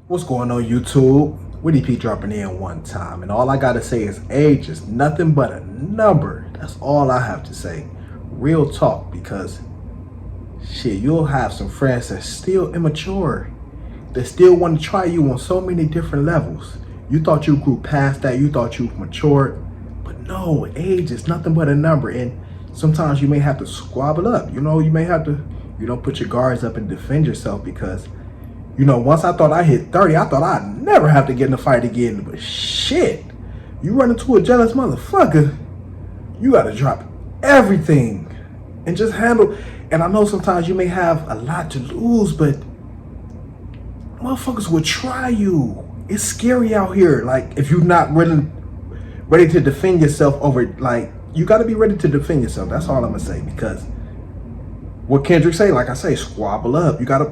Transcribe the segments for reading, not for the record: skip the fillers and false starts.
What's going on, YouTube? WittyP dropping in one time, and all I gotta say is age is nothing but a number. That's all I have to say. Real talk, because shit, you'll have some friends that's still immature, that still want to try you on so many different levels. You thought you grew past that, you thought you matured, but no, age is nothing but a number, and sometimes you may have to squabble up. You may have to, put your guards up and defend yourself, because once I thought I hit 30, I thought I'd never have to get in a fight again. But shit, you run into a jealous motherfucker, you gotta drop everything and just handle. And I know sometimes you may have a lot to lose, but motherfuckers will try you. It's scary out here. Like, if you're not ready to defend yourself over, like, you gotta be ready to defend yourself. That's all I'm gonna say, because what Kendrick say, like I say, squabble up. You gotta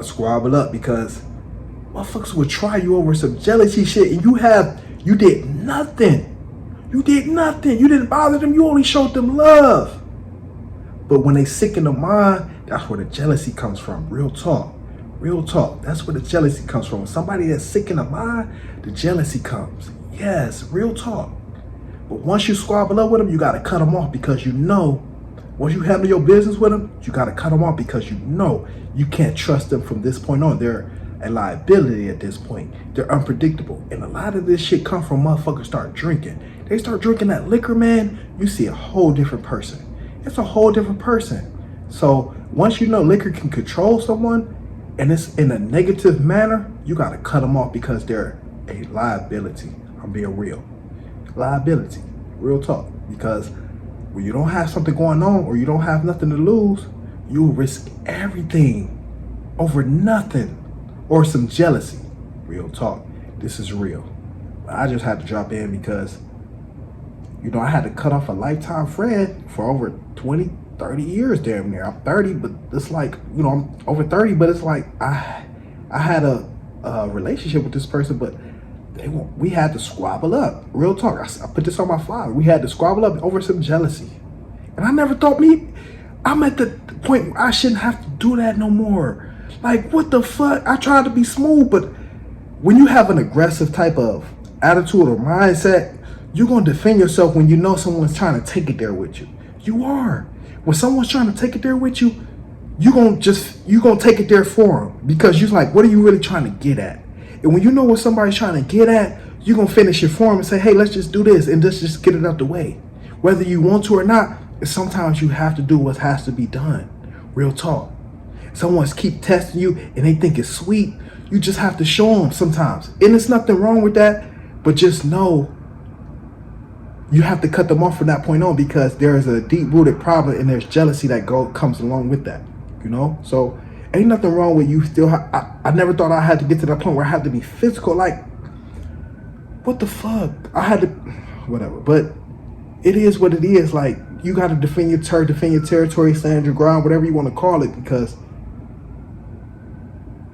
squabble up, because motherfuckers will try you over some jealousy shit, and you did nothing. You did nothing. You didn't bother them. You only showed them love. But when they sick in the mind, that's where the jealousy comes from. Real talk. Real talk. That's where the jealousy comes from. When somebody that's sick in the mind, the jealousy comes. Yes, real talk. But once you squabble up with them, you gotta cut them off, because once you handle your business with them, you got to cut them off, because you can't trust them from this point on. They're a liability at this point. They're unpredictable. And a lot of this shit comes from motherfuckers start drinking. They start drinking that liquor, man, you see a whole different person. It's a whole different person. So once you know liquor can control someone, and it's in a negative manner, you got to cut them off, because they're a liability. I'm being real. Liability. Real talk. Because when you don't have something going on, or you don't have nothing to lose, you risk everything over nothing or some jealousy. Real talk. This is real. I just had to drop in because, I had to cut off a lifetime friend for over 20, 30 years damn near. I'm 30, but it's like, I'm over 30, but it's like I had a relationship with this person, but we had to squabble up. Real talk. I put this on my flyer. We had to squabble up over some jealousy. And I never thought I'm at the point where I shouldn't have to do that no more. Like, what the fuck? I tried to be smooth, but when you have an aggressive type of attitude or mindset, you're going to defend yourself when you know someone's trying to take it there with you. You are. When someone's trying to take it there with you, you're going to take it there for them, because you're like, what are you really trying to get at? And when you know what somebody's trying to get at, you're going to finish your form and say, hey, let's just do this, and let's just get it out the way. Whether you want to or not, sometimes you have to do what has to be done. Real talk. Someone's keep testing you and they think it's sweet. You just have to show them sometimes. And there's nothing wrong with that, but just know you have to cut them off from that point on, because there is a deep-rooted problem, and there's jealousy that comes along with that. So ain't nothing wrong with you still. I never thought I had to get to that point where I had to be physical. Like, what the fuck? I had to, whatever. But it is what it is. Like, you got to defend your territory, stand your ground, whatever you want to call it, because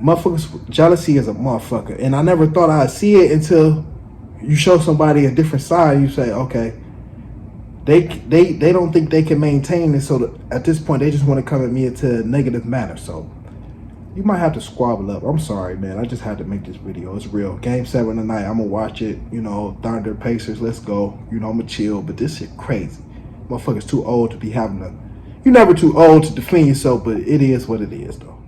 motherfuckers, jealousy is a motherfucker. And I never thought I'd see it until you show somebody a different side. You say, okay, they don't think they can maintain it, so at this point they just want to come at me into a negative manner. So you might have to squabble up. I'm sorry, man. I just had to make this video. It's real. Game 7 tonight. I'm gonna watch it. Thunder, Pacers. Let's go. I'm gonna chill. But this shit crazy. Motherfuckers too old to be having you're never too old to defend yourself, but it is what it is, though.